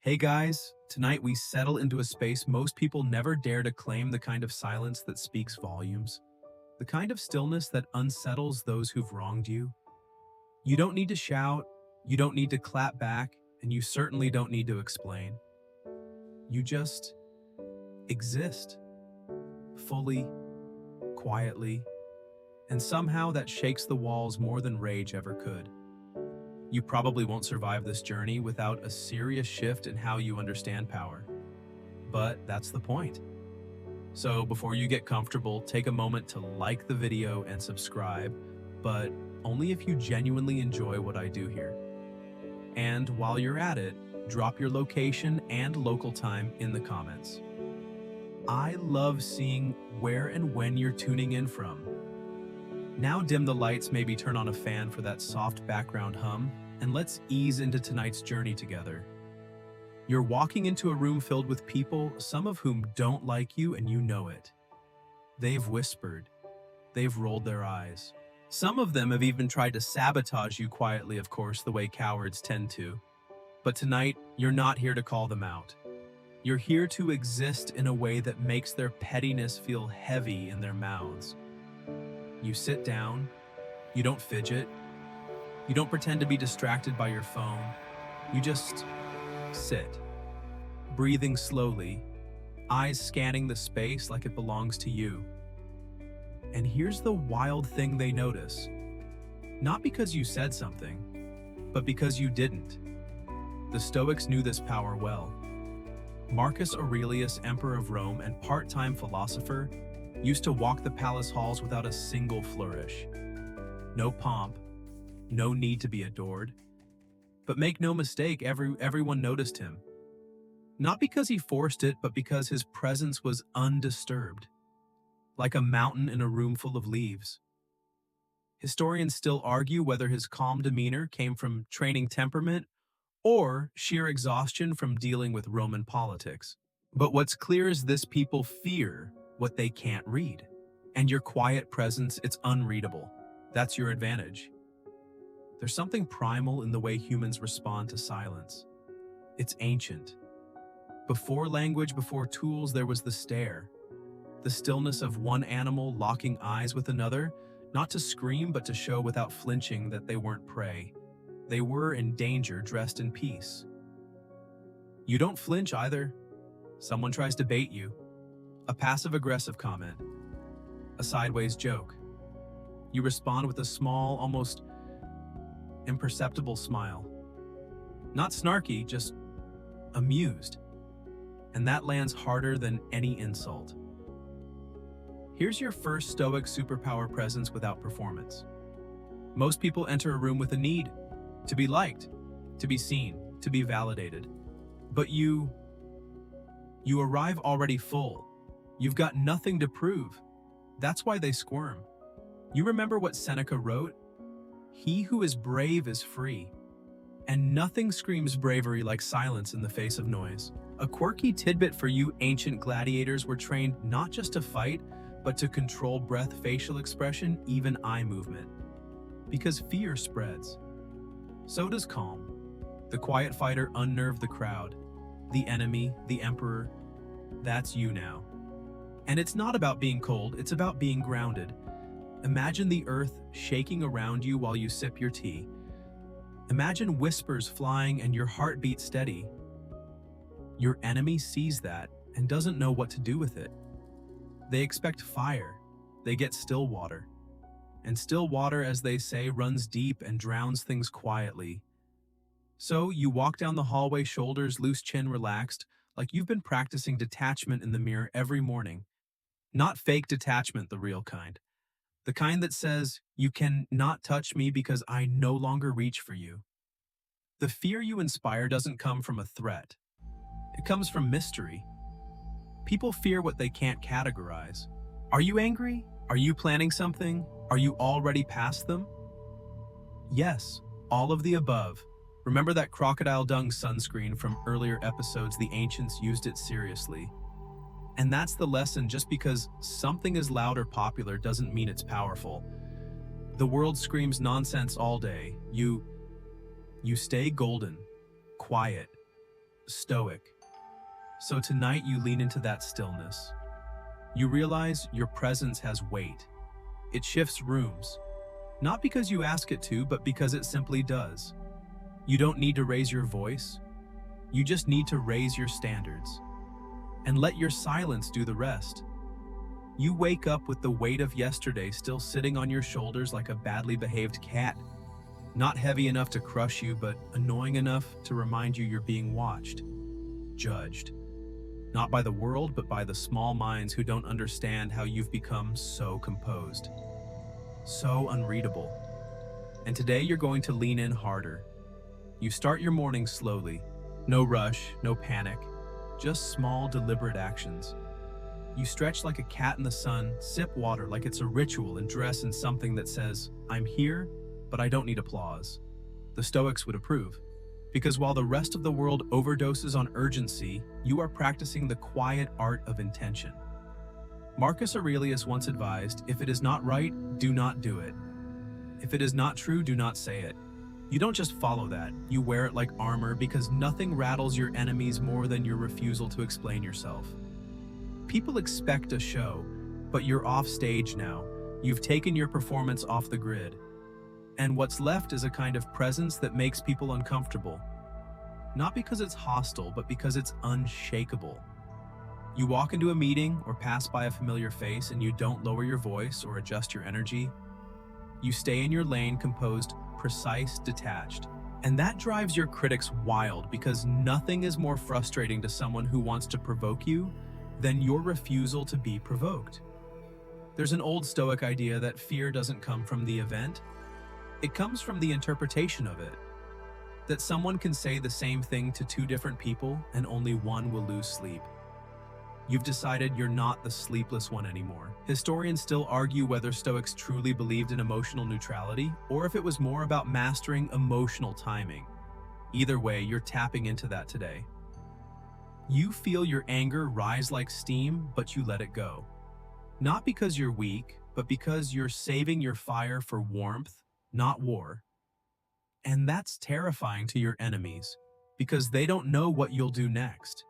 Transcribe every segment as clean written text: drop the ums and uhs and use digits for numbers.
Hey guys, tonight we settle into a space most people never dare to claim, the kind of silence that speaks volumes, the kind of stillness that unsettles those who've wronged you. You don't need to shout, you don't need to clap back, and you certainly don't need to explain. You just exist, fully, quietly, and somehow that shakes the walls more than rage ever could. You probably won't survive this journey without a serious shift in how you understand power. But that's the point. So before you get comfortable, take a moment to like the video and subscribe, but only if you genuinely enjoy what I do here. And while you're at it, drop your location and local time in the comments. I love seeing where and when you're tuning in from. Now dim the lights, maybe turn on a fan for that soft background hum, and let's ease into tonight's journey together. You're walking into a room filled with people, some of whom don't like you and you know it. They've whispered. They've rolled their eyes. Some of them have even tried to sabotage you quietly, of course, the way cowards tend to. But tonight, you're not here to call them out. You're here to exist in a way that makes their pettiness feel heavy in their mouths. You sit down, you don't fidget, you don't pretend to be distracted by your phone, you just sit, breathing slowly, eyes scanning the space like it belongs to you. And here's the wild thing they notice. Not because you said something, but because you didn't. The Stoics knew this power well. Marcus Aurelius, emperor of Rome and part-time philosopher, used to walk the palace halls without a single flourish. No pomp, no need to be adored. But make no mistake, everyone noticed him. Not because he forced it, but because his presence was undisturbed, like a mountain in a room full of leaves. Historians still argue whether his calm demeanor came from training temperament or sheer exhaustion from dealing with Roman politics. But what's clear is this: people fear what they can't read. And your quiet presence, it's unreadable. That's your advantage. There's something primal in the way humans respond to silence. It's ancient. Before language, before tools, there was the stare. The stillness of one animal locking eyes with another, not to scream, but to show without flinching that they weren't prey. They were in danger, dressed in peace. You don't flinch either. Someone tries to bait you. A passive-aggressive comment, a sideways joke. You respond with a small, almost imperceptible smile. Not snarky, just amused. And that lands harder than any insult. Here's your first Stoic superpower: presence without performance. Most people enter a room with a need to be liked, to be seen, to be validated. But you arrive already full. You've got nothing to prove. That's why they squirm. You remember what Seneca wrote? He who is brave is free. And nothing screams bravery like silence in the face of noise. A quirky tidbit for you: ancient gladiators were trained not just to fight, but to control breath, facial expression, even eye movement. Because fear spreads. So does calm. The quiet fighter unnerved the crowd. The enemy, the emperor, that's you now. And it's not about being cold, it's about being grounded. Imagine the earth shaking around you while you sip your tea. Imagine whispers flying and your heartbeat steady. Your enemy sees that and doesn't know what to do with it. They expect fire. They get still water. And still water, as they say, runs deep and drowns things quietly. So you walk down the hallway, shoulders loose, chin relaxed, like you've been practicing detachment in the mirror every morning. Not fake detachment, the real kind. The kind that says, you can not touch me because I no longer reach for you. The fear you inspire doesn't come from a threat. It comes from mystery. People fear what they can't categorize. Are you angry? Are you planning something? Are you already past them? Yes, all of the above. Remember that crocodile dung sunscreen from earlier episodes? The ancients used it seriously. And that's the lesson: just because something is loud or popular doesn't mean it's powerful. The world screams nonsense all day. You stay golden, quiet, stoic. So tonight you lean into that stillness. You realize your presence has weight. It shifts rooms, not because you ask it to, but because it simply does. You don't need to raise your voice. You just need to raise your standards. And let your silence do the rest. You wake up with the weight of yesterday still sitting on your shoulders like a badly behaved cat. Not heavy enough to crush you, but annoying enough to remind you you're being watched, judged. Not by the world, but by the small minds who don't understand how you've become so composed, so unreadable. And today you're going to lean in harder. You start your morning slowly. No rush, no panic, just small, deliberate actions. You stretch like a cat in the sun, sip water like it's a ritual, and dress in something that says, "I'm here, but I don't need applause." The Stoics would approve. Because while the rest of the world overdoses on urgency, you are practicing the quiet art of intention. Marcus Aurelius once advised, if it is not right, do not do it. If it is not true, do not say it. You don't just follow that, you wear it like armor because nothing rattles your enemies more than your refusal to explain yourself. People expect a show, but you're off stage now. You've taken your performance off the grid. And what's left is a kind of presence that makes people uncomfortable. Not because it's hostile, but because it's unshakable. You walk into a meeting or pass by a familiar face and you don't lower your voice or adjust your energy. You stay in your lane, composed, precise, detached. And that drives your critics wild because nothing is more frustrating to someone who wants to provoke you than your refusal to be provoked. There's an old Stoic idea that fear doesn't come from the event. It comes from the interpretation of it. That someone can say the same thing to two different people and only one will lose sleep. You've decided you're not the sleepless one anymore. Historians still argue whether Stoics truly believed in emotional neutrality or if it was more about mastering emotional timing. Either way, you're tapping into that today. You feel your anger rise like steam, but you let it go. Not because you're weak, but because you're saving your fire for warmth, not war. And that's terrifying to your enemies, because they don't know what you'll do next.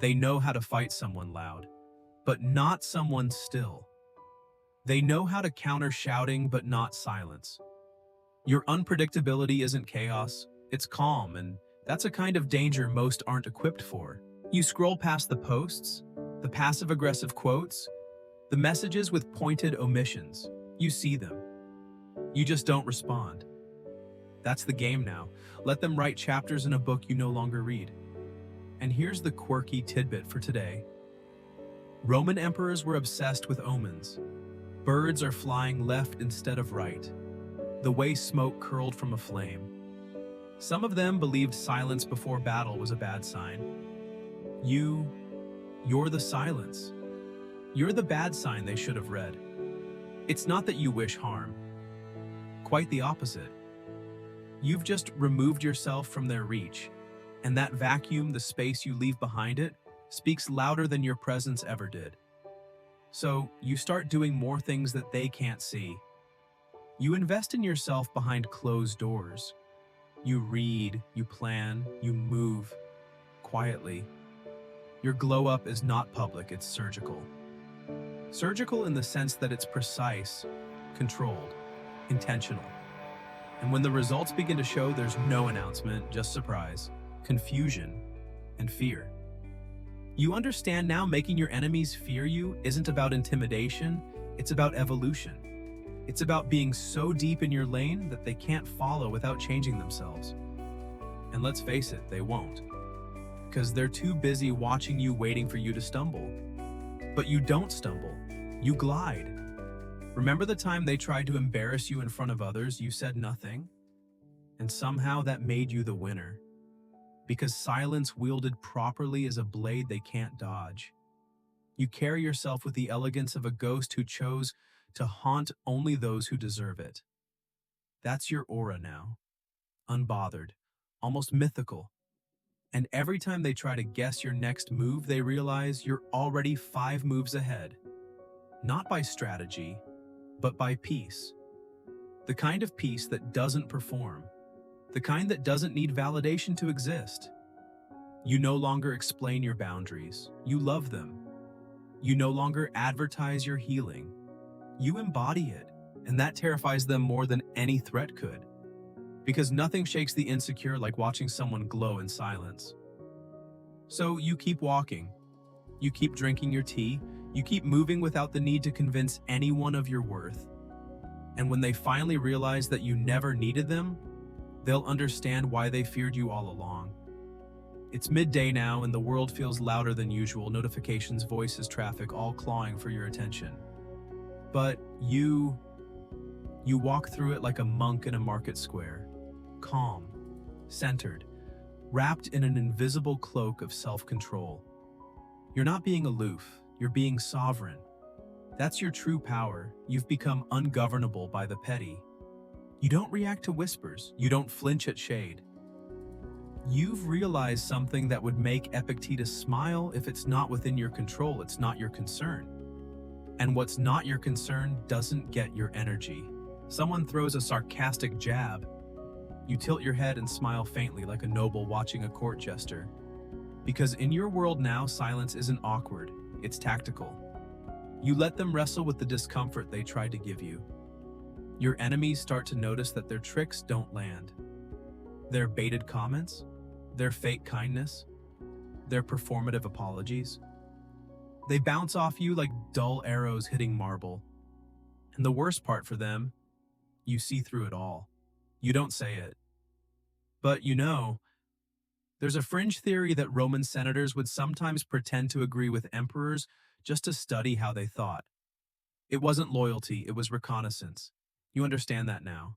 They know how to fight someone loud, but not someone still. They know how to counter shouting, but not silence. Your unpredictability isn't chaos, it's calm, and that's a kind of danger most aren't equipped for. You scroll past the posts, the passive-aggressive quotes, the messages with pointed omissions. You see them. You just don't respond. That's the game now. Let them write chapters in a book you no longer read. And here's the quirky tidbit for today. Roman emperors were obsessed with omens. Birds are flying left instead of right, the way smoke curled from a flame. Some of them believed silence before battle was a bad sign. You're the silence. You're the bad sign they should have read. It's not that you wish harm. Quite the opposite. You've just removed yourself from their reach, and that vacuum, the space you leave behind it, speaks louder than your presence ever did. So you start doing more things that they can't see. You invest in yourself behind closed doors. You read, you plan, you move, quietly. Your glow-up is not public, it's surgical. Surgical in the sense that it's precise, controlled, intentional. And when the results begin to show, there's no announcement, just surprise, confusion, and fear. You understand now making your enemies fear you isn't about intimidation, it's about evolution. It's about being so deep in your lane that they can't follow without changing themselves. And let's face it, they won't. Because they're too busy watching you, waiting for you to stumble. But you don't stumble, you glide. Remember the time they tried to embarrass you in front of others, you said nothing? And somehow that made you the winner. Because silence wielded properly is a blade they can't dodge. You carry yourself with the elegance of a ghost who chose to haunt only those who deserve it. That's your aura now. Unbothered, almost mythical. And every time they try to guess your next move, they realize you're already 5 moves ahead. Not by strategy, but by peace. The kind of peace that doesn't perform. The kind that doesn't need validation to exist. You no longer explain your boundaries. You love them. You no longer advertise your healing. You embody it, and that terrifies them more than any threat could. Because nothing shakes the insecure like watching someone glow in silence. So you keep walking. You keep drinking your tea. You keep moving without the need to convince anyone of your worth. And when they finally realize that you never needed them, they'll understand why they feared you all along. It's midday now, and the world feels louder than usual. Notifications, voices, traffic, all clawing for your attention. But you walk through it like a monk in a market square, calm, centered, wrapped in an invisible cloak of self-control. You're not being aloof, you're being sovereign. That's your true power. You've become ungovernable by the petty. You don't react to whispers, you don't flinch at shade. You've realized something that would make Epictetus smile. If it's not within your control, it's not your concern. And what's not your concern doesn't get your energy. Someone throws a sarcastic jab. You tilt your head and smile faintly like a noble watching a court jester. Because in your world now, silence isn't awkward, it's tactical. You let them wrestle with the discomfort they tried to give you. Your enemies start to notice that their tricks don't land. Their baited comments, their fake kindness, their performative apologies. They bounce off you like dull arrows hitting marble. And the worst part for them, you see through it all. You don't say it. But there's a fringe theory that Roman senators would sometimes pretend to agree with emperors just to study how they thought. It wasn't loyalty, it was reconnaissance. You understand that now.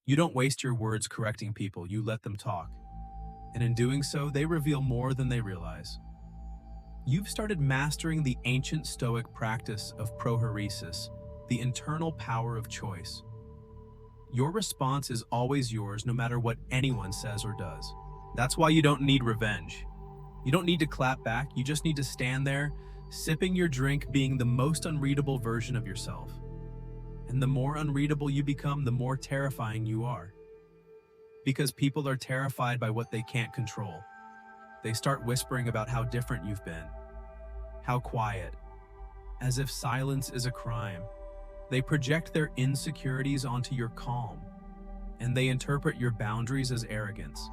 You don't waste your words correcting people, you let them talk. And in doing so, they reveal more than they realize. You've started mastering the ancient Stoic practice of prohairesis, the internal power of choice. Your response is always yours, no matter what anyone says or does. That's why you don't need revenge. You don't need to clap back, you just need to stand there, sipping your drink, being the most unreadable version of yourself. And the more unreadable you become, the more terrifying you are. Because people are terrified by what they can't control. They start whispering about how different you've been, how quiet, as if silence is a crime. They project their insecurities onto your calm, and they interpret your boundaries as arrogance.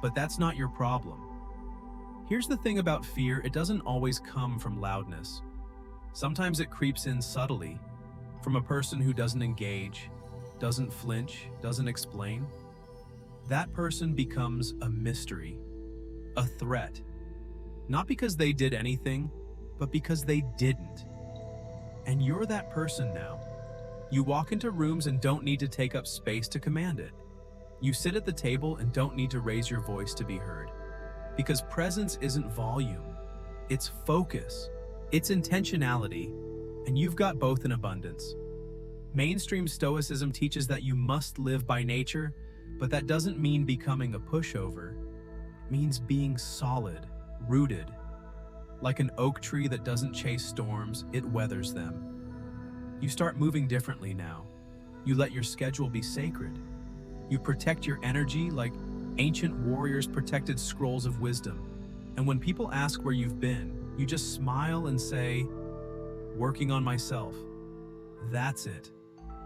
But that's not your problem. Here's the thing about fear, it doesn't always come from loudness. Sometimes it creeps in subtly, from a person who doesn't engage, doesn't flinch, doesn't explain. That person becomes a mystery, a threat. Not because they did anything, but because they didn't. And you're that person now. You walk into rooms and don't need to take up space to command it. You sit at the table and don't need to raise your voice to be heard. Because presence isn't volume, it's focus, it's intentionality, and you've got both in abundance. Mainstream Stoicism teaches that you must live by nature, but that doesn't mean becoming a pushover. It means being solid, rooted. Like an oak tree that doesn't chase storms, it weathers them. You start moving differently now. You let your schedule be sacred. You protect your energy like ancient warriors protected scrolls of wisdom. And when people ask where you've been, you just smile and say, working on myself. That's it.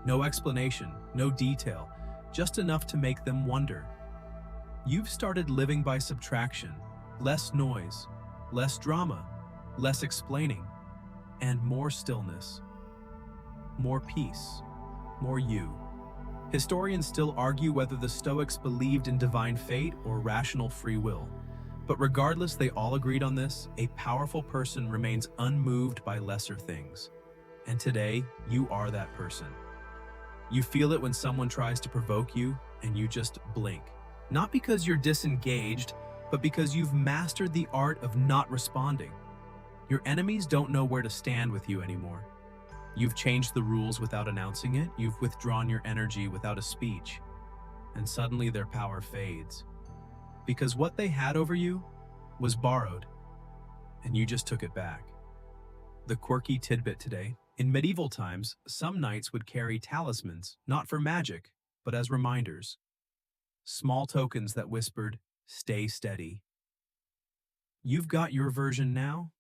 No explanation, no detail, just enough to make them wonder. You've started living by subtraction, less noise, less drama, less explaining, and more stillness. More peace, more you. Historians still argue whether the Stoics believed in divine fate or rational free will. But regardless, they all agreed on this: a powerful person remains unmoved by lesser things. And today, you are that person. You feel it when someone tries to provoke you, and you just blink. Not because you're disengaged, but because you've mastered the art of not responding. Your enemies don't know where to stand with you anymore. You've changed the rules without announcing it, you've withdrawn your energy without a speech, and suddenly their power fades. Because what they had over you was borrowed, and you just took it back. The quirky tidbit today: in medieval times, some knights would carry talismans, not for magic, but as reminders. Small tokens that whispered, "Stay steady." You've got your version now.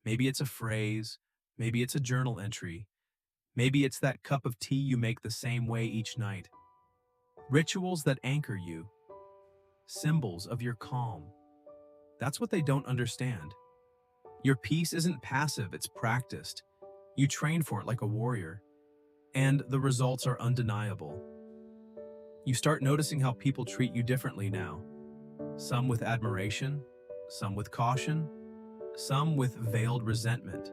Maybe it's a phrase, maybe it's a journal entry, maybe it's that cup of tea you make the same way each night. Rituals that anchor you, symbols of your calm. That's what they don't understand. Your peace isn't passive, it's practiced. You train for it like a warrior, and the results are undeniable. You start noticing how people treat you differently now. Some with admiration, some with caution, some with veiled resentment.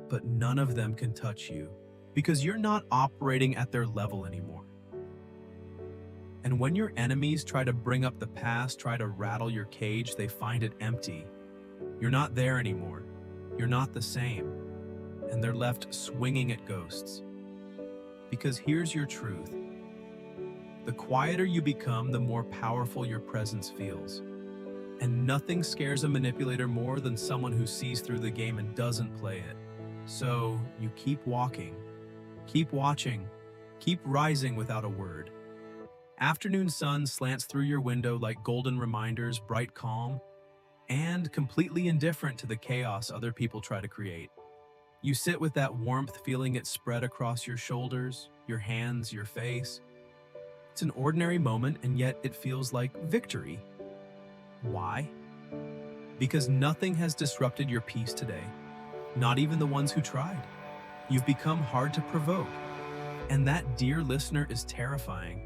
But none of them can touch you because you're not operating at their level anymore. And when your enemies try to bring up the past, try to rattle your cage, they find it empty. You're not there anymore. You're not the same. And they're left swinging at ghosts. Because here's your truth. The quieter you become, the more powerful your presence feels. And nothing scares a manipulator more than someone who sees through the game and doesn't play it. So you keep walking, keep watching, keep rising without a word. Afternoon sun slants through your window like golden reminders, bright calm, and completely indifferent to the chaos other people try to create. You sit with that warmth, feeling it spread across your shoulders, your hands, your face. It's an ordinary moment, and yet it feels like victory. Why? Because nothing has disrupted your peace today, not even the ones who tried. You've become hard to provoke, and that, dear listener, is terrifying.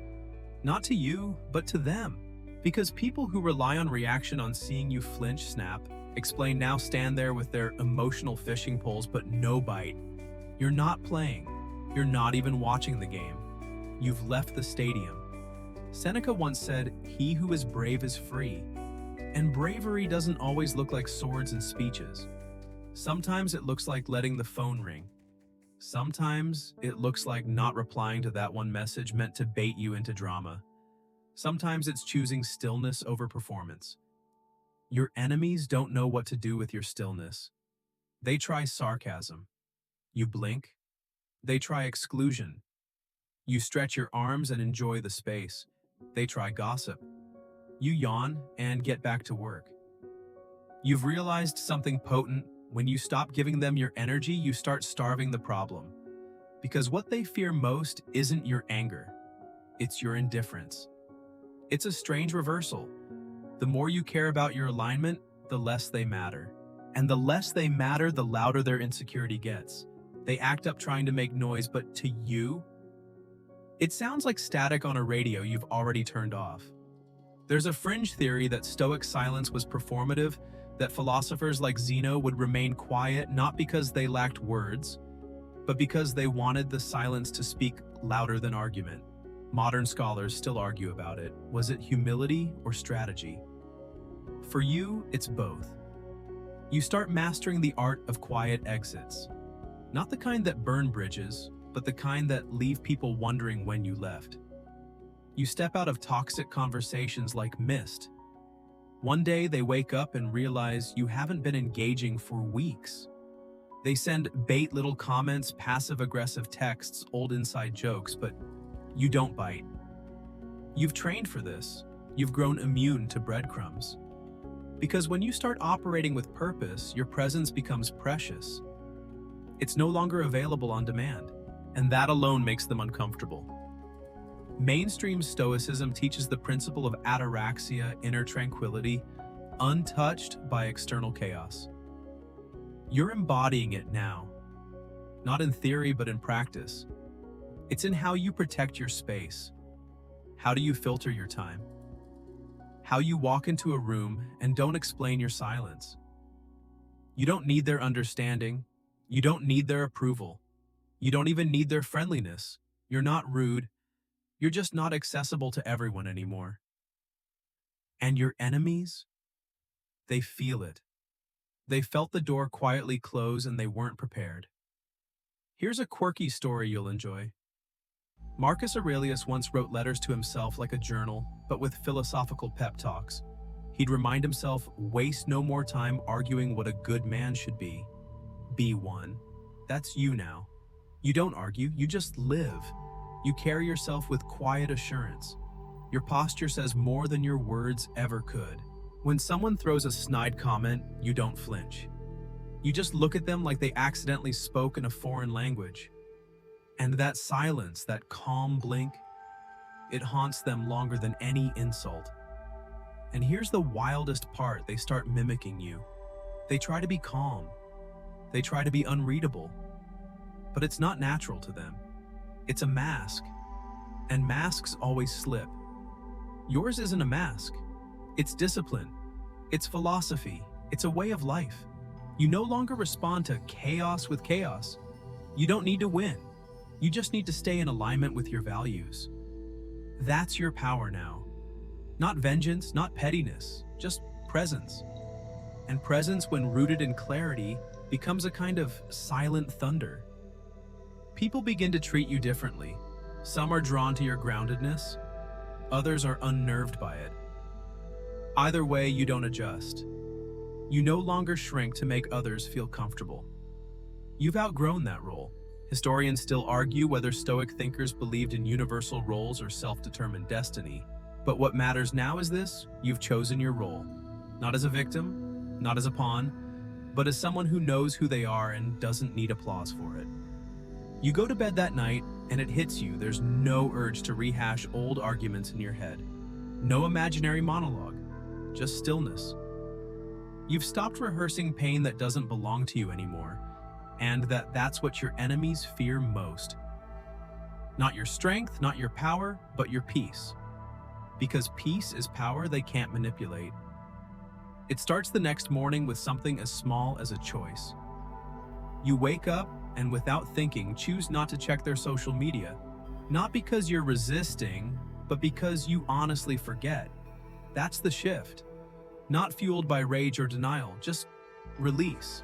Not to you, but to them. Because people who rely on reaction, on seeing you flinch, snap, explain, now stand there with their emotional fishing poles but no bite. You're not playing. You're not even watching the game. You've left the stadium. Seneca once said, "He who is brave is free." And bravery doesn't always look like swords and speeches. Sometimes it looks like letting the phone ring. Sometimes it looks like not replying to that one message meant to bait you into drama. Sometimes it's choosing stillness over performance. Your enemies don't know what to do with your stillness. They try sarcasm. You blink. They try exclusion. You stretch your arms and enjoy the space. They try gossip. You yawn and get back to work. You've realized something potent. When you stop giving them your energy, you start starving the problem. Because what they fear most isn't your anger. It's your indifference. It's a strange reversal. The more you care about your alignment, the less they matter. And the less they matter, the louder their insecurity gets. They act up trying to make noise, but to you, it sounds like static on a radio you've already turned off. There's a fringe theory that Stoic silence was performative, that philosophers like Zeno would remain quiet not because they lacked words, but because they wanted the silence to speak louder than argument. Modern scholars still argue about it. Was it humility or strategy? For you, it's both. You start mastering the art of quiet exits. Not the kind that burn bridges, but the kind that leave people wondering when you left. You step out of toxic conversations like mist. One day they wake up and realize you haven't been engaging for weeks. They send bait little comments, passive-aggressive texts, old inside jokes, but you don't bite. You've trained for this. You've grown immune to breadcrumbs. Because when you start operating with purpose, your presence becomes precious. It's no longer available on demand, and that alone makes them uncomfortable. Mainstream Stoicism teaches the principle of ataraxia, inner tranquility, untouched by external chaos. You're embodying it now, not in theory but in practice. It's in how you protect your space. How do you filter your time? How you walk into a room and don't explain your silence. You don't need their understanding. You don't need their approval. You don't even need their friendliness. You're not rude. You're just not accessible to everyone anymore. And your enemies? They feel it. They felt the door quietly close and they weren't prepared. Here's a quirky story you'll enjoy. Marcus Aurelius once wrote letters to himself like a journal, but with philosophical pep talks. He'd remind himself, waste no more time arguing what a good man should be. Be one. That's you now. You don't argue, you just live. You carry yourself with quiet assurance. Your posture says more than your words ever could. When someone throws a snide comment, you don't flinch. You just look at them like they accidentally spoke in a foreign language. And that silence, that calm blink, it haunts them longer than any insult. And here's the wildest part: they start mimicking you. They try to be calm. They try to be unreadable. But it's not natural to them. It's a mask. And masks always slip. Yours isn't a mask. It's discipline. It's philosophy. It's a way of life. You no longer respond to chaos with chaos. You don't need to win. You just need to stay in alignment with your values. That's your power now. Not vengeance, not pettiness, just presence. And presence, when rooted in clarity, becomes a kind of silent thunder. People begin to treat you differently. Some are drawn to your groundedness. Others are unnerved by it. Either way, you don't adjust. You no longer shrink to make others feel comfortable. You've outgrown that role. Historians still argue whether Stoic thinkers believed in universal roles or self-determined destiny. But what matters now is this: you've chosen your role. Not as a victim, not as a pawn, but as someone who knows who they are and doesn't need applause for it. You go to bed that night, and it hits you. There's no urge to rehash old arguments in your head. No imaginary monologue, just stillness. You've stopped rehearsing pain that doesn't belong to you anymore, and that's what your enemies fear most. Not your strength, not your power, but your peace. Because peace is power they can't manipulate. It starts the next morning with something as small as a choice. You wake up and, without thinking, choose not to check their social media. Not because you're resisting, but because you honestly forget. That's the shift. Not fueled by rage or denial, just release.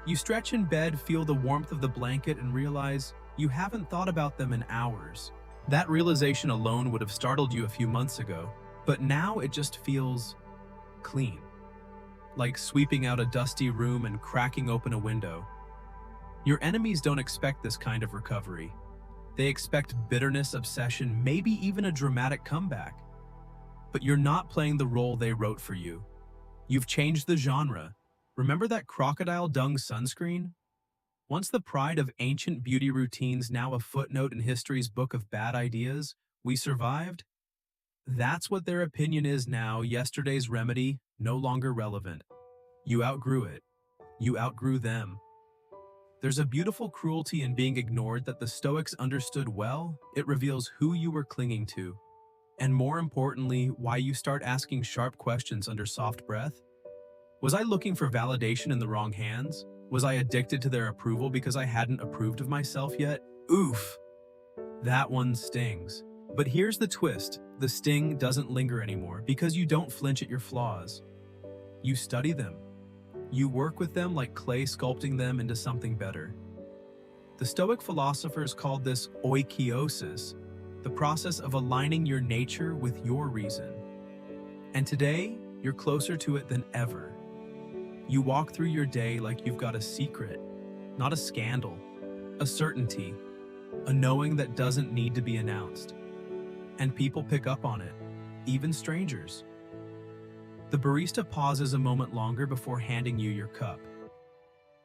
You stretch in bed, feel the warmth of the blanket, and realize you haven't thought about them in hours. That realization alone would have startled you a few months ago, but now it just feels clean. Like sweeping out a dusty room and cracking open a window. Your enemies don't expect this kind of recovery. They expect bitterness, obsession, maybe even a dramatic comeback. But you're not playing the role they wrote for you. You've changed the genre. Remember that crocodile dung sunscreen? Once the pride of ancient beauty routines, now a footnote in history's book of bad ideas. We survived? That's what their opinion is now. Yesterday's remedy, no longer relevant. You outgrew it. You outgrew them. There's a beautiful cruelty in being ignored that the Stoics understood well. It reveals who you were clinging to. And more importantly, why you start asking sharp questions under soft breath. Was I looking for validation in the wrong hands? Was I addicted to their approval because I hadn't approved of myself yet? Oof. That one stings. But here's the twist. The sting doesn't linger anymore because you don't flinch at your flaws. You study them. You work with them like clay, sculpting them into something better. The Stoic philosophers called this oikeiosis, the process of aligning your nature with your reason. And today, you're closer to it than ever. You walk through your day like you've got a secret, not a scandal, a certainty, a knowing that doesn't need to be announced. And people pick up on it, even strangers. The barista pauses a moment longer before handing you your cup.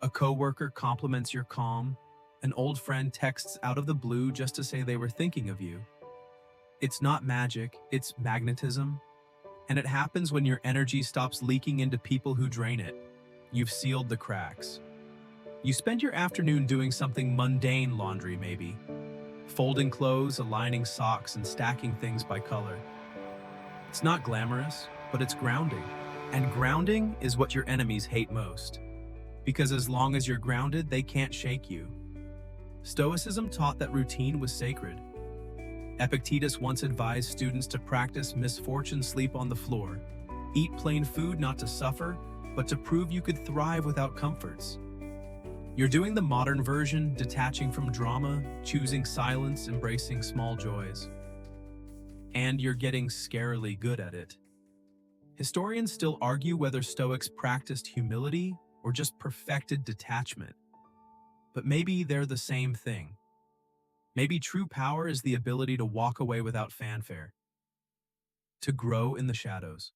A coworker compliments your calm. An old friend texts out of the blue just to say they were thinking of you. It's not magic, it's magnetism. And it happens when your energy stops leaking into people who drain it. You've sealed the cracks. You spend your afternoon doing something mundane: laundry maybe. Folding clothes, aligning socks, and stacking things by color. It's not glamorous, but it's grounding. And grounding is what your enemies hate most. Because as long as you're grounded, they can't shake you. Stoicism taught that routine was sacred. Epictetus once advised students to practice misfortune sleep on the floor. Eat plain food not to suffer, but to prove you could thrive without comforts. You're doing the modern version, detaching from drama, choosing silence, embracing small joys. And you're getting scarily good at it. Historians still argue whether Stoics practiced humility or just perfected detachment. But maybe they're the same thing. Maybe true power is the ability to walk away without fanfare, to grow in the shadows.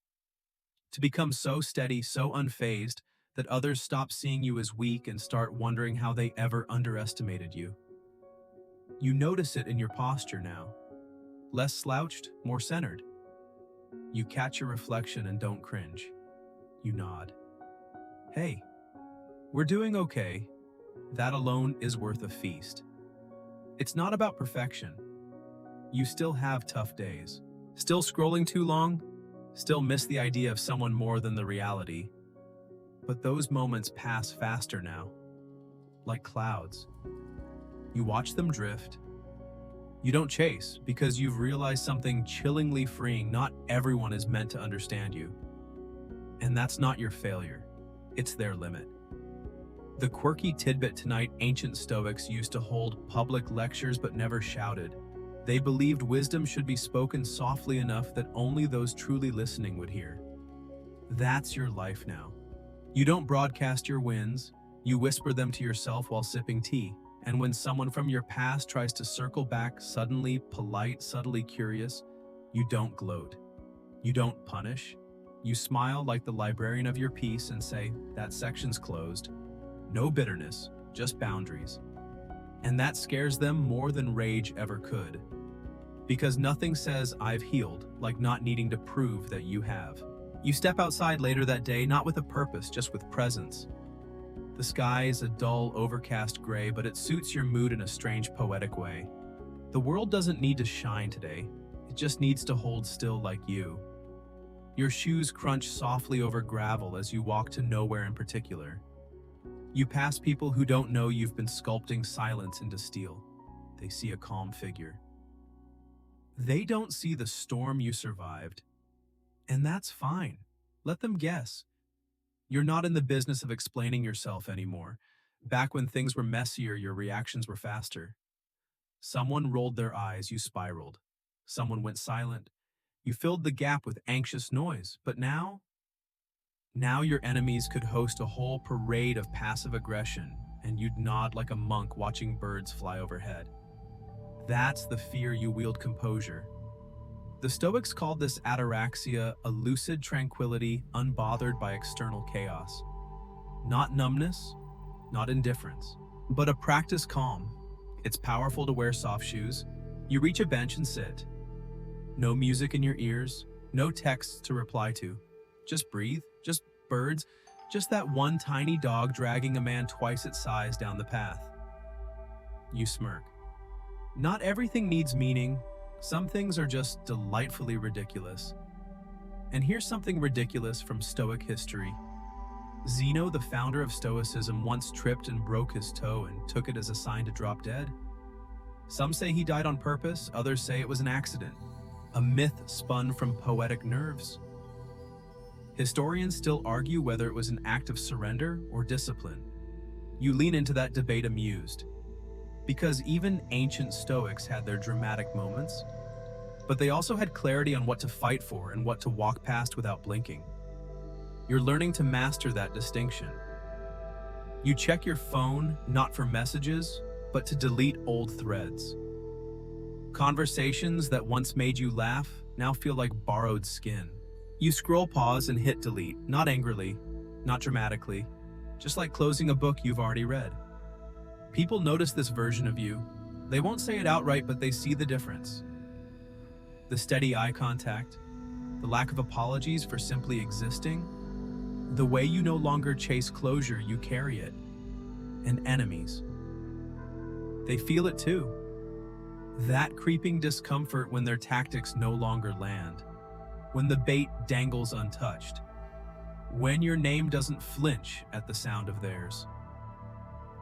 To become so steady, so unfazed, that others stop seeing you as weak and start wondering how they ever underestimated you. You notice it in your posture now. Less slouched, more centered. You catch your reflection and don't cringe. You nod. Hey, we're doing okay. That alone is worth a feast. It's not about perfection. You still have tough days. Still scrolling too long? Still miss the idea of someone more than the reality. But those moments pass faster now, like clouds. You watch them drift. You don't chase because you've realized something chillingly freeing. Not everyone is meant to understand you. And that's not your failure. It's their limit. The quirky tidbit tonight: ancient Stoics used to hold public lectures but never shouted. They believed wisdom should be spoken softly enough that only those truly listening would hear. That's your life now. You don't broadcast your wins, you whisper them to yourself while sipping tea. And when someone from your past tries to circle back, suddenly polite, subtly curious, you don't gloat. You don't punish. You smile like the librarian of your piece and say, "That section's closed." No bitterness, just boundaries. And that scares them more than rage ever could. Because nothing says "I've healed" like not needing to prove that you have. You step outside later that day, not with a purpose, just with presence. The sky is a dull, overcast gray, but it suits your mood in a strange, poetic way. The world doesn't need to shine today. It just needs to hold still like you. Your shoes crunch softly over gravel as you walk to nowhere in particular. You pass people who don't know you've been sculpting silence into steel. They see a calm figure. They don't see the storm you survived. And that's fine. Let them guess. You're not in the business of explaining yourself anymore. Back when things were messier, your reactions were faster. Someone rolled their eyes, you spiraled. Someone went silent. You filled the gap with anxious noise. But now your enemies could host a whole parade of passive aggression, and you'd nod like a monk watching birds fly overhead. That's the fear you wield: composure. The Stoics called this ataraxia, a lucid tranquility unbothered by external chaos. Not numbness, not indifference, but a practiced calm. It's powerful to wear soft shoes. You reach a bench and sit. No music in your ears, no texts to reply to. Just breathe, just birds, just that one tiny dog dragging a man twice its size down the path. You smirk. Not everything needs meaning. Some things are just delightfully ridiculous. And here's something ridiculous from Stoic history. Zeno, the founder of Stoicism, once tripped and broke his toe and took it as a sign to drop dead. Some say he died on purpose, others say it was an accident, a myth spun from poetic nerves. Historians still argue whether it was an act of surrender or discipline. You lean into that debate amused. Because even ancient Stoics had their dramatic moments, but they also had clarity on what to fight for and what to walk past without blinking. You're learning to master that distinction. You check your phone not for messages, but to delete old threads. Conversations that once made you laugh now feel like borrowed skin. You scroll pause and hit delete, not angrily, not dramatically, just like closing a book you've already read. People notice this version of you. They won't say it outright, but they see the difference. The steady eye contact, the lack of apologies for simply existing, the way you no longer chase closure, you carry it. And enemies. They feel it too. That creeping discomfort when their tactics no longer land. When the bait dangles untouched. When your name doesn't flinch at the sound of theirs.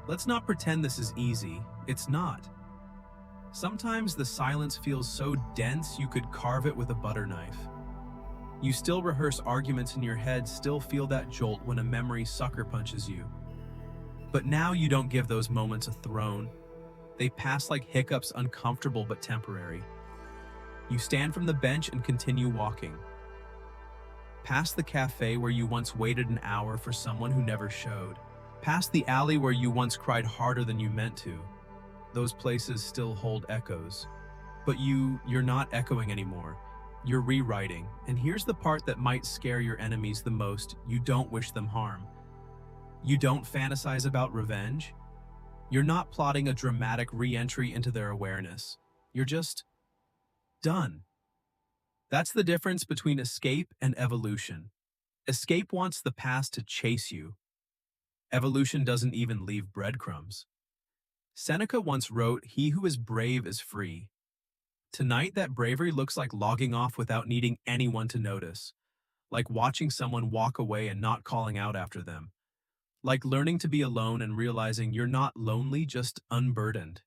Let's not pretend this is easy. It's not. Sometimes the silence feels so dense you could carve it with a butter knife. You still rehearse arguments in your head, still feel that jolt when a memory sucker punches you. But now you don't give those moments a throne. They pass like hiccups, uncomfortable but temporary. You stand from the bench and continue walking. Past the cafe where you once waited an hour for someone who never showed. Past the alley where you once cried harder than you meant to. Those places still hold echoes. But you're not echoing anymore. You're rewriting, and here's the part that might scare your enemies the most: you don't wish them harm. You don't fantasize about revenge. You're not plotting a dramatic re-entry into their awareness. You're just done. That's the difference between escape and evolution. Escape wants the past to chase you. Evolution doesn't even leave breadcrumbs. Seneca once wrote, "He who is brave is free." Tonight, that bravery looks like logging off without needing anyone to notice, like watching someone walk away and not calling out after them, like learning to be alone and realizing you're not lonely, just unburdened.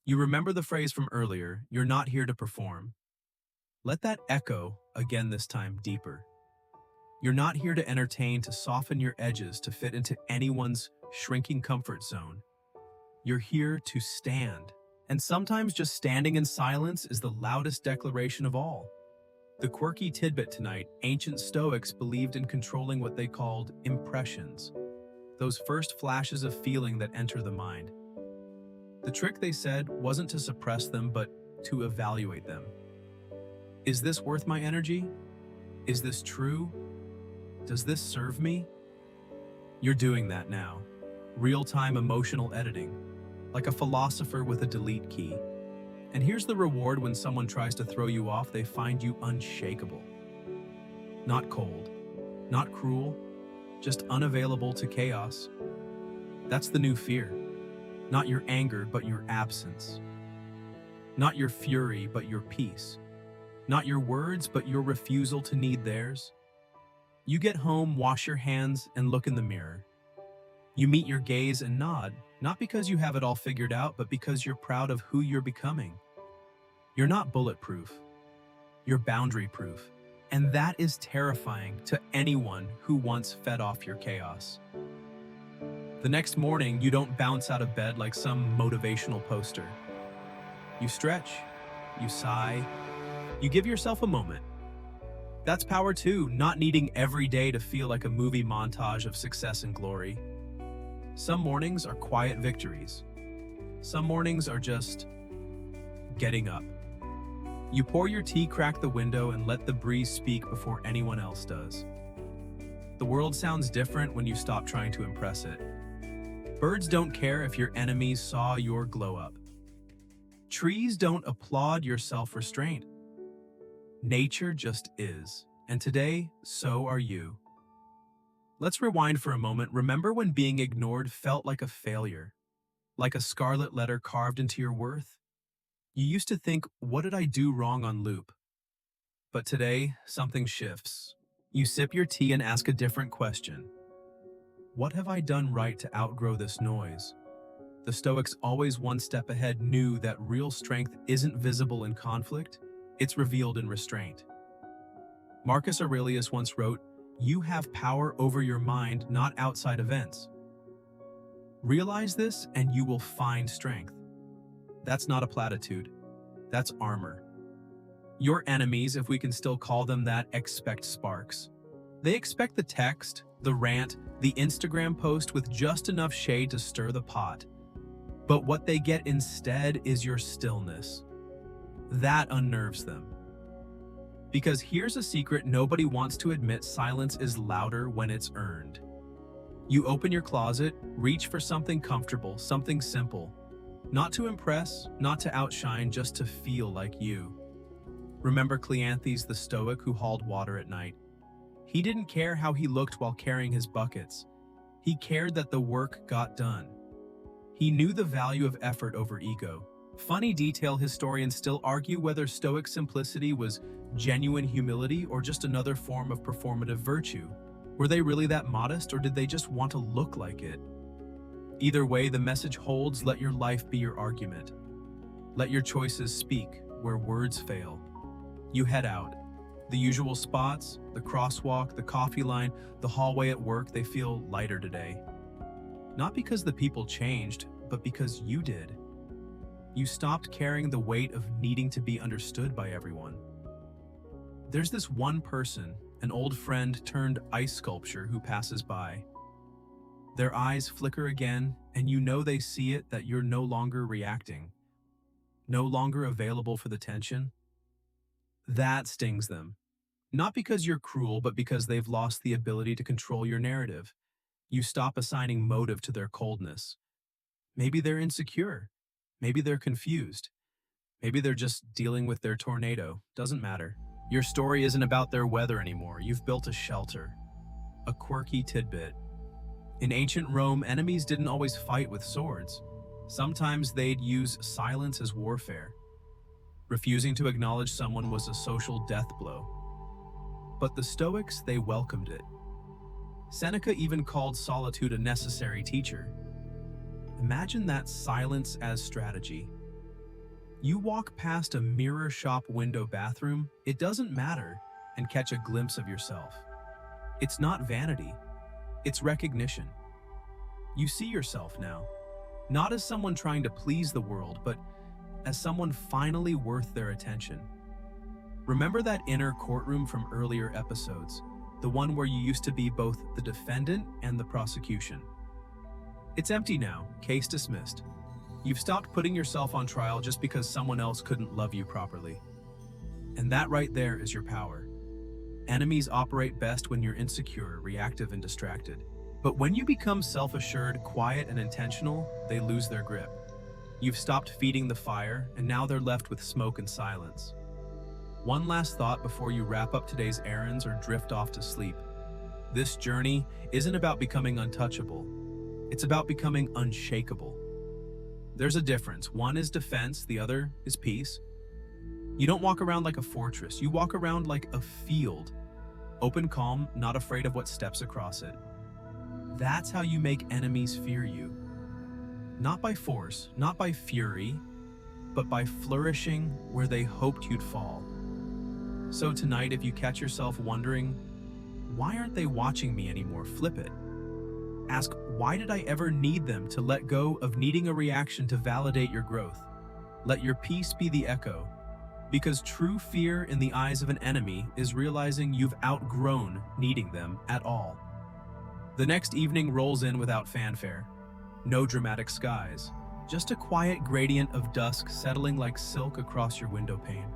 You remember the phrase from earlier, "You're not here to perform." Let that echo again, this time deeper. You're not here to entertain, to soften your edges, to fit into anyone's shrinking comfort zone. You're here to stand. And sometimes just standing in silence is the loudest declaration of all. The quirky tidbit tonight: ancient Stoics believed in controlling what they called impressions, those first flashes of feeling that enter the mind. The trick, they said, wasn't to suppress them, but to evaluate them. Is this worth my energy? Is this true? Does this serve me? You're doing that now. Real-time emotional editing, like a philosopher with a delete key. And here's the reward: when someone tries to throw you off, they find you unshakable. Not cold, not cruel, just unavailable to chaos. That's the new fear. Not your anger, but your absence. Not your fury, but your peace. Not your words, but your refusal to need theirs. You get home, wash your hands, and look in the mirror. You meet your gaze and nod, not because you have it all figured out, but because you're proud of who you're becoming. You're not bulletproof. You're boundary-proof. And that is terrifying to anyone who once fed off your chaos. The next morning, you don't bounce out of bed like some motivational poster. You stretch, you sigh, you give yourself a moment. That's power too, not needing every day to feel like a movie montage of success and glory. Some mornings are quiet victories. Some mornings are just getting up. You pour your tea, crack the window, and let the breeze speak before anyone else does. The world sounds different when you stop trying to impress it. Birds don't care if your enemies saw your glow up. Trees don't applaud your self-restraint. Nature just is. And today, so are you. Let's rewind for a moment. Remember when being ignored felt like a failure, like a scarlet letter carved into your worth? You used to think, "What did I do wrong?" on loop. But today, something shifts. You sip your tea and ask a different question. What have I done right to outgrow this noise? The Stoics, always one step ahead, knew that real strength isn't visible in conflict, it's revealed in restraint. Marcus Aurelius once wrote, "You have power over your mind, not outside events." Realize this and you will find strength. That's not a platitude. That's armor. Your enemies, if we can still call them that, expect sparks. They expect the text, the rant, the Instagram post with just enough shade to stir the pot. But what they get instead is your stillness. That unnerves them. Because here's a secret nobody wants to admit: silence is louder when it's earned. You open your closet, reach for something comfortable, something simple. Not to impress, not to outshine, just to feel like you. Remember Cleanthes the Stoic who hauled water at night? He didn't care how he looked while carrying his buckets. He cared that the work got done. He knew the value of effort over ego. Funny detail, historians still argue whether Stoic simplicity was genuine humility or just another form of performative virtue. Were they really that modest, or did they just want to look like it? Either way, the message holds: let your life be your argument. Let your choices speak where words fail. You head out. The usual spots, the crosswalk, the coffee line, the hallway at work, they feel lighter today. Not because the people changed, but because you did. You stopped carrying the weight of needing to be understood by everyone. There's this one person, an old friend turned ice sculpture, who passes by. Their eyes flicker again, and you know they see it, that you're no longer reacting, no longer available for the tension. That stings them. Not because you're cruel, but because they've lost the ability to control your narrative. You stop assigning motive to their coldness. Maybe they're insecure. Maybe they're confused. Maybe they're just dealing with their tornado. Doesn't matter. Your story isn't about their weather anymore. You've built a shelter. A quirky tidbit. In ancient Rome, enemies didn't always fight with swords. Sometimes they'd use silence as warfare. Refusing to acknowledge someone was a social death blow. But the Stoics, they welcomed it. Seneca even called solitude a necessary teacher. Imagine that silence as strategy. You walk past a mirror shop window bathroom, it doesn't matter, and catch a glimpse of yourself. It's not vanity, it's recognition. You see yourself now, not as someone trying to please the world, but as someone finally worth their attention. Remember that inner courtroom from earlier episodes, the one where you used to be both the defendant and the prosecution. It's empty now, case dismissed. You've stopped putting yourself on trial just because someone else couldn't love you properly. And that right there is your power. Enemies operate best when you're insecure, reactive, and distracted. But when you become self-assured, quiet, and intentional, they lose their grip. You've stopped feeding the fire, and now they're left with smoke and silence. One last thought before you wrap up today's errands or drift off to sleep. This journey isn't about becoming untouchable. It's about becoming unshakable. There's a difference. One is defense, the other is peace. You don't walk around like a fortress. You walk around like a field. Open, calm, not afraid of what steps across it. That's how you make enemies fear you. Not by force, not by fury, but by flourishing where they hoped you'd fall. So tonight, if you catch yourself wondering, why aren't they watching me anymore? Flip it. Ask, why did I ever need them? To let go of needing a reaction to validate your growth. Let your peace be the echo. Because true fear in the eyes of an enemy is realizing you've outgrown needing them at all. The next evening rolls in without fanfare. No dramatic skies. Just a quiet gradient of dusk settling like silk across your window pane.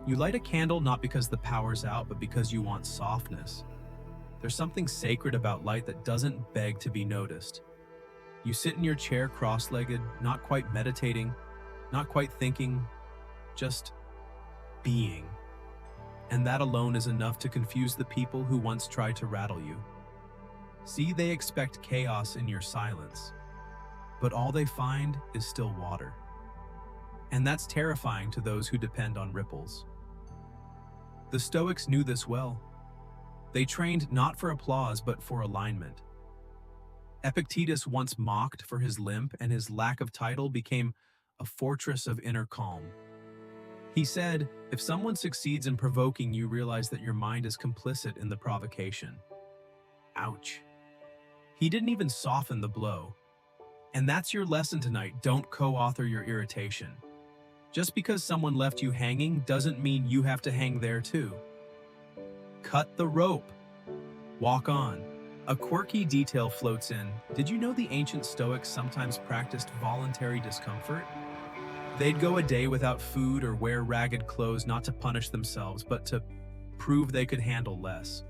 You light a candle not because the power's out, but because you want softness. There's something sacred about light that doesn't beg to be noticed. You sit in your chair cross-legged, not quite meditating, not quite thinking, just being. And that alone is enough to confuse the people who once tried to rattle you. See, they expect chaos in your silence, but all they find is still water. And that's terrifying to those who depend on ripples. The Stoics knew this well. They trained not for applause, but for alignment. Epictetus, once mocked for his limp and his lack of title, became a fortress of inner calm. He said, if someone succeeds in provoking you, realize that your mind is complicit in the provocation. Ouch. He didn't even soften the blow. And that's your lesson tonight. Don't co-author your irritation. Just because someone left you hanging doesn't mean you have to hang there too. Cut the rope. Walk on. A quirky detail floats in. Did you know the ancient Stoics sometimes practiced voluntary discomfort? They'd go a day without food or wear ragged clothes not to punish themselves, but to prove they could handle less.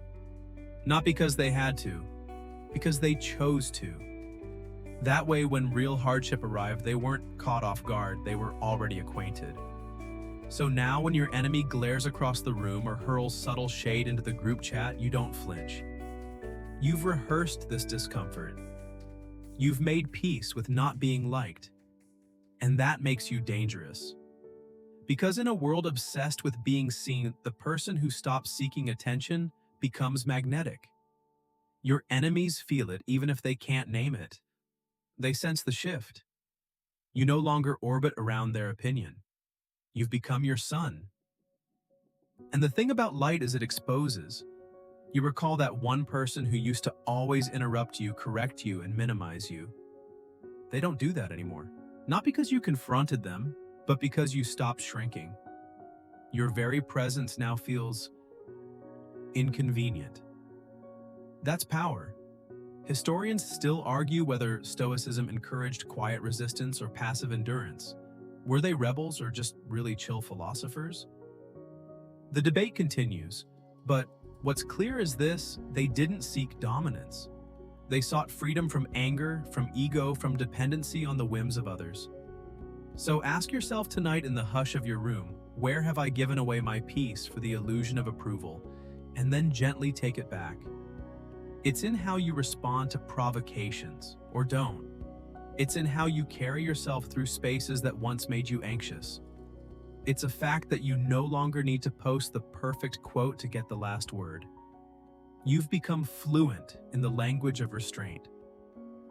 Not because they had to, because they chose to. That way, when real hardship arrived, they weren't caught off guard, they were already acquainted. So now when your enemy glares across the room or hurls subtle shade into the group chat, you don't flinch. You've rehearsed this discomfort. You've made peace with not being liked. And that makes you dangerous. Because in a world obsessed with being seen, the person who stops seeking attention becomes magnetic. Your enemies feel it even if they can't name it. They sense the shift. You no longer orbit around their opinion. You've become your sun. And the thing about light is it exposes. You recall that one person who used to always interrupt you, correct you, and minimize you. They don't do that anymore. Not because you confronted them, but because you stopped shrinking. Your very presence now feels inconvenient. That's power. Historians still argue whether Stoicism encouraged quiet resistance or passive endurance. Were they rebels or just really chill philosophers? The debate continues, but what's clear is this: they didn't seek dominance. They sought freedom from anger, from ego, from dependency on the whims of others. So ask yourself tonight in the hush of your room, where have I given away my peace for the illusion of approval? And then gently take it back. It's in how you respond to provocations, or don't. It's in how you carry yourself through spaces that once made you anxious. It's a fact that you no longer need to post the perfect quote to get the last word. You've become fluent in the language of restraint.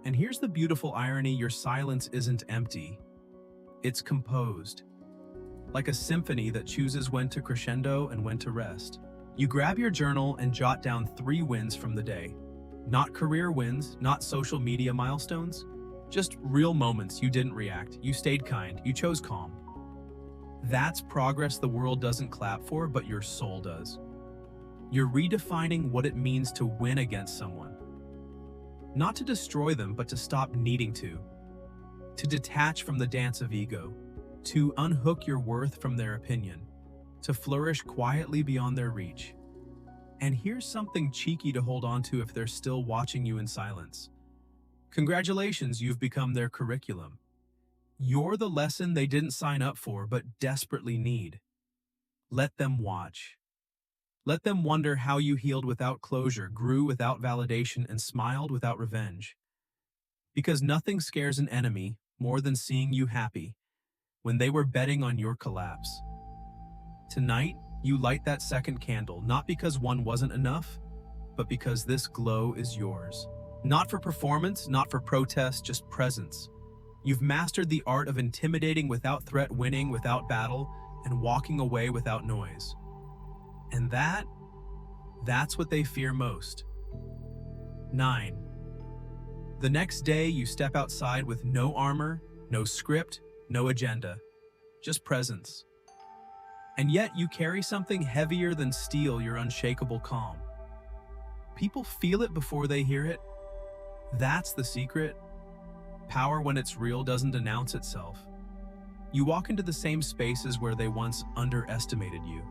And here's the beautiful irony: your silence isn't empty. It's composed. Like a symphony that chooses when to crescendo and when to rest. You grab your journal and jot down 3 wins from the day. Not career wins, not social media milestones, just real moments you didn't react, you stayed kind, you chose calm. That's progress the world doesn't clap for, but your soul does. You're redefining what it means to win against someone. Not to destroy them, but to stop needing to. To detach from the dance of ego. To unhook your worth from their opinion. To flourish quietly beyond their reach. And here's something cheeky to hold on to if they're still watching you in silence. Congratulations, you've become their curriculum. You're the lesson they didn't sign up for but desperately need. Let them watch. Let them wonder how you healed without closure, grew without validation, and smiled without revenge. Because nothing scares an enemy more than seeing you happy when they were betting on your collapse. Tonight, you light that second candle, not because one wasn't enough, but because this glow is yours. Not for performance, not for protest, just presence. You've mastered the art of intimidating without threat, winning without battle, and walking away without noise. And that's what they fear most. 9. The next day, you step outside with no armor, no script, no agenda, just presence. And yet you carry something heavier than steel, your unshakable calm. People feel it before they hear it. That's the secret. Power, when it's real, doesn't announce itself. You walk into the same spaces where they once underestimated you.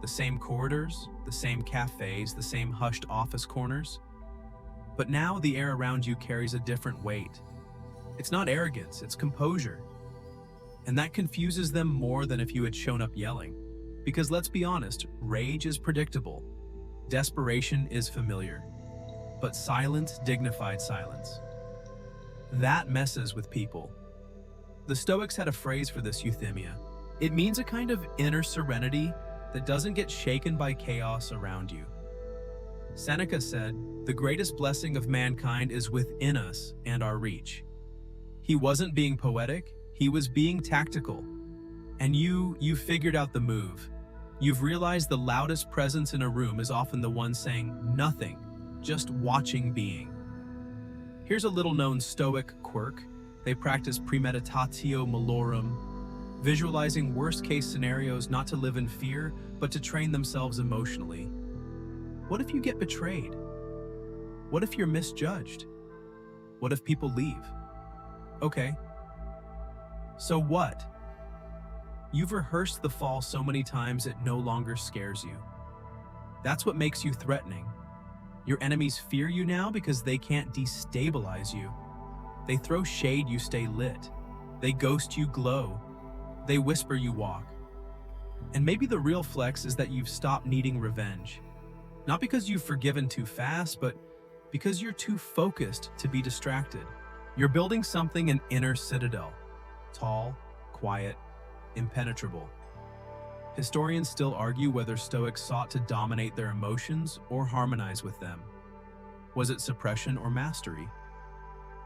The same corridors, the same cafes, the same hushed office corners. But now the air around you carries a different weight. It's not arrogance, it's composure. And that confuses them more than if you had shown up yelling. Because let's be honest, rage is predictable. Desperation is familiar. But silence, dignified silence, that messes with people. The Stoics had a phrase for this: euthymia. It means a kind of inner serenity that doesn't get shaken by chaos around you. Seneca said, "The greatest blessing of mankind is within us and our reach." He wasn't being poetic, he was being tactical. And you figured out the move. You've realized the loudest presence in a room is often the one saying nothing, just watching being. Here's a little-known Stoic quirk. They practice premeditatio malorum, visualizing worst-case scenarios not to live in fear, but to train themselves emotionally. What if you get betrayed? What if you're misjudged? What if people leave? Okay. So what? You've rehearsed the fall so many times it no longer scares you. That's what makes you threatening. Your enemies fear you now because they can't destabilize you. They throw shade, you stay lit. They ghost, you glow. They whisper, you walk. And maybe the real flex is that you've stopped needing revenge. Not because you've forgiven too fast, but because you're too focused to be distracted. You're building something, an inner citadel. Tall, quiet, impenetrable. Historians still argue whether Stoics sought to dominate their emotions or harmonize with them. Was it suppression or mastery?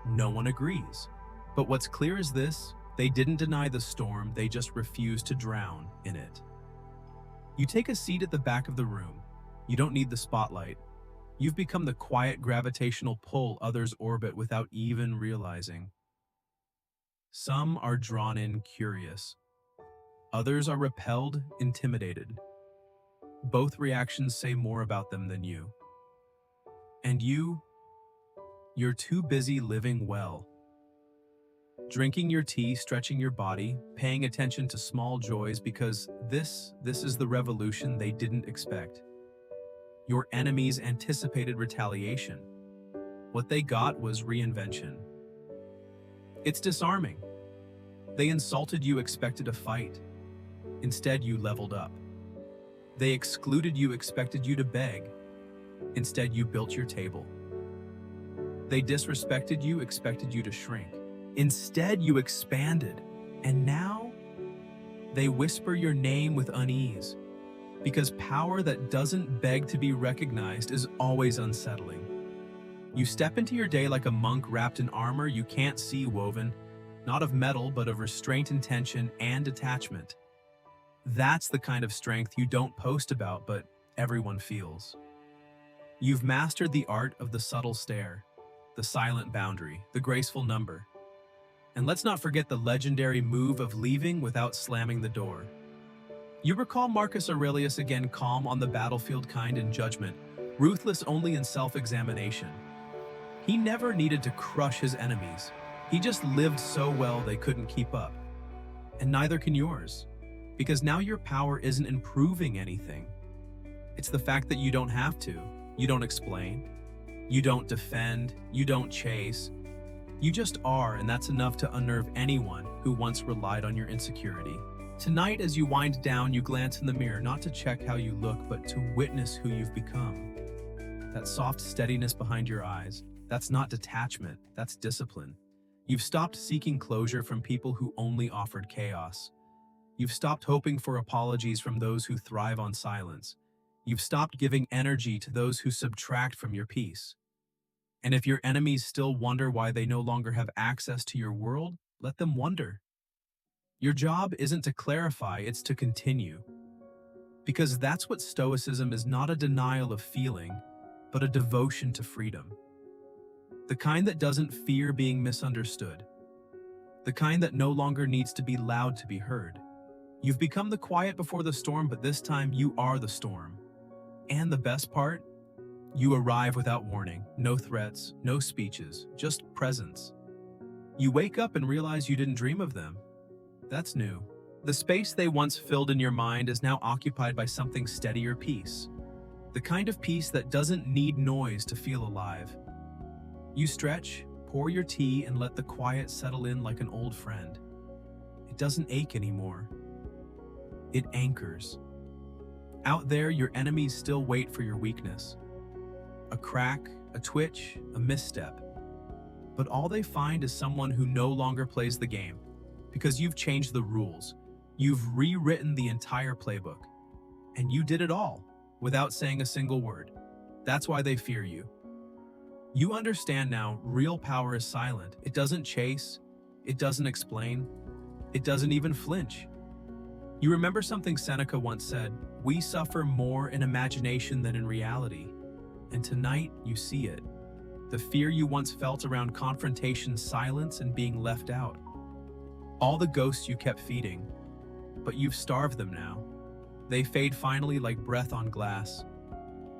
No one agrees. But what's clear is this: they didn't deny the storm, they just refused to drown in it. You take a seat at the back of the room. You don't need the spotlight. You've become the quiet gravitational pull others orbit without even realizing. Some are drawn in curious. Others are repelled, intimidated. Both reactions say more about them than you. And you're too busy living well. Drinking your tea, stretching your body, paying attention to small joys because this is the revolution they didn't expect. Your enemies anticipated retaliation. What they got was reinvention. It's disarming. They insulted you, expected a fight. Instead, you leveled up. They excluded you, expected you to beg. Instead, you built your table. They disrespected you, expected you to shrink. Instead, you expanded. And now, they whisper your name with unease. Because power that doesn't beg to be recognized is always unsettling. You step into your day like a monk wrapped in armor you can't see woven, not of metal, but of restraint, intention, and detachment. That's the kind of strength you don't post about, but everyone feels. You've mastered the art of the subtle stare, the silent boundary, the graceful number. And let's not forget the legendary move of leaving without slamming the door. You recall Marcus Aurelius, again calm on the battlefield, kind in judgment, ruthless only in self-examination. He never needed to crush his enemies. He just lived so well they couldn't keep up. And neither can yours. Because now your power isn't improving anything. It's the fact that you don't have to. You don't explain. You don't defend. You don't chase. You just are, and that's enough to unnerve anyone who once relied on your insecurity. Tonight, as you wind down, you glance in the mirror, not to check how you look, but to witness who you've become. That soft steadiness behind your eyes, that's not detachment, that's discipline. You've stopped seeking closure from people who only offered chaos. You've stopped hoping for apologies from those who thrive on silence. You've stopped giving energy to those who subtract from your peace. And if your enemies still wonder why they no longer have access to your world, let them wonder. Your job isn't to clarify, it's to continue. Because that's what Stoicism is, not a denial of feeling, but a devotion to freedom. The kind that doesn't fear being misunderstood. The kind that no longer needs to be loud to be heard. You've become the quiet before the storm, but this time you are the storm. And the best part? You arrive without warning, no threats, no speeches, just presence. You wake up and realize you didn't dream of them. That's new. The space they once filled in your mind is now occupied by something steadier, peace. The kind of peace that doesn't need noise to feel alive. You stretch, pour your tea, and let the quiet settle in like an old friend. It doesn't ache anymore. It anchors. Out there, your enemies still wait for your weakness. A crack, a twitch, a misstep. But all they find is someone who no longer plays the game. Because you've changed the rules. You've rewritten the entire playbook. And you did it all, without saying a single word. That's why they fear you. You understand now, real power is silent. It doesn't chase. It doesn't explain. It doesn't even flinch. You remember something Seneca once said, "We suffer more in imagination than in reality." And tonight, you see it. The fear you once felt around confrontation, silence, and being left out. All the ghosts you kept feeding, but you've starved them now. They fade finally like breath on glass.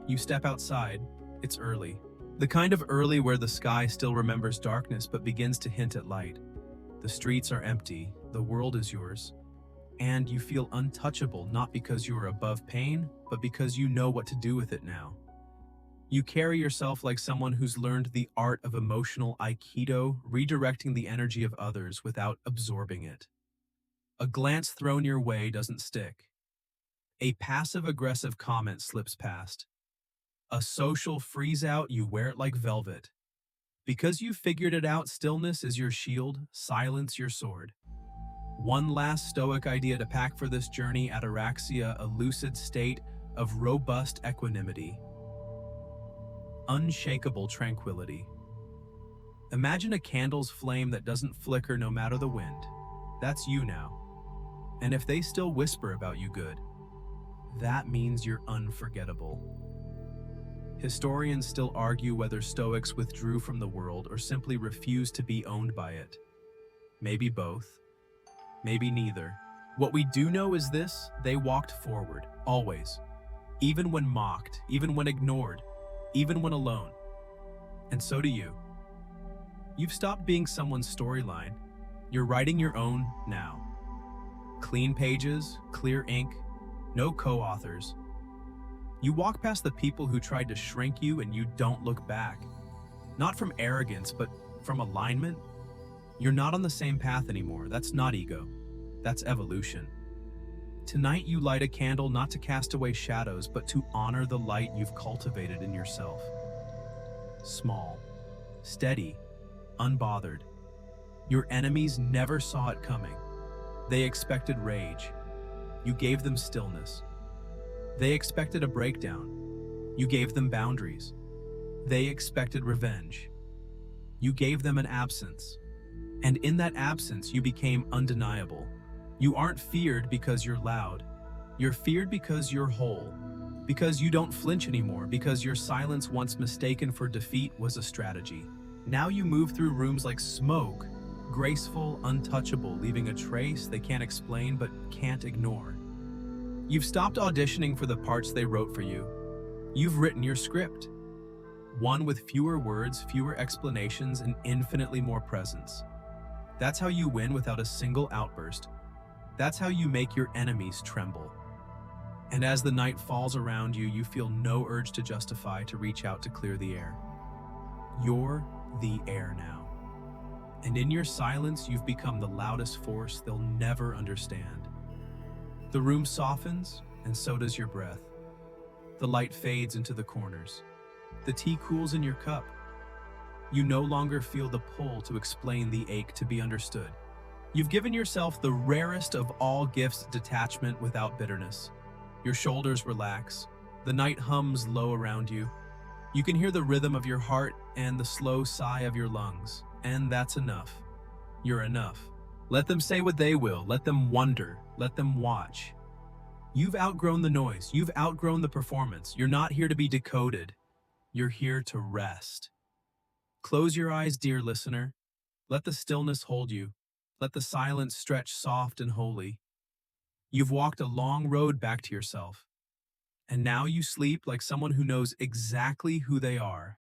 You step outside, it's early. The kind of early where the sky still remembers darkness but begins to hint at light. The streets are empty, the world is yours. And you feel untouchable, not because you are above pain, but because you know what to do with it now. You carry yourself like someone who's learned the art of emotional aikido, redirecting the energy of others without absorbing it. A glance thrown your way doesn't stick. A passive-aggressive comment slips past. A social freeze-out, you wear it like velvet. Because you figured it out, stillness is your shield, silence your sword. One last Stoic idea to pack for this journey: ataraxia, a lucid state of robust equanimity. Unshakable tranquility. Imagine a candle's flame that doesn't flicker no matter the wind. That's you now. And if they still whisper about you good, that means you're unforgettable. Historians still argue whether Stoics withdrew from the world or simply refused to be owned by it. Maybe both. Maybe neither. What we do know is this: they walked forward, always. Even when mocked, even when ignored, even when alone. And so do you. You've stopped being someone's storyline. You're writing your own now. Clean pages, clear ink, no co-authors. You walk past the people who tried to shrink you and you don't look back. Not from arrogance, but from alignment. You're not on the same path anymore. That's not ego. That's evolution. Tonight you light a candle not to cast away shadows, but to honor the light you've cultivated in yourself. Small, steady, unbothered. Your enemies never saw it coming. They expected rage. You gave them stillness. They expected a breakdown. You gave them boundaries. They expected revenge. You gave them an absence. And in that absence, you became undeniable. You aren't feared because you're loud. You're feared because you're whole. Because you don't flinch anymore. Because your silence, once mistaken for defeat, was a strategy. Now you move through rooms like smoke, graceful, untouchable, leaving a trace they can't explain but can't ignore. You've stopped auditioning for the parts they wrote for you. You've written your script. One with fewer words, fewer explanations, and infinitely more presence. That's how you win without a single outburst. That's how you make your enemies tremble. And as the night falls around you, you feel no urge to justify, to reach out to clear the air. You're the air now. And in your silence, you've become the loudest force they'll never understand. The room softens, and so does your breath. The light fades into the corners. The tea cools in your cup. You no longer feel the pull to explain the ache to be understood. You've given yourself the rarest of all gifts, detachment without bitterness. Your shoulders relax. The night hums low around you. You can hear the rhythm of your heart and the slow sigh of your lungs. And that's enough. You're enough. Let them say what they will. Let them wonder. Let them watch. You've outgrown the noise. You've outgrown the performance. You're not here to be decoded. You're here to rest. Close your eyes, dear listener. Let the stillness hold you. Let the silence stretch soft and holy. You've walked a long road back to yourself. And now you sleep like someone who knows exactly who they are.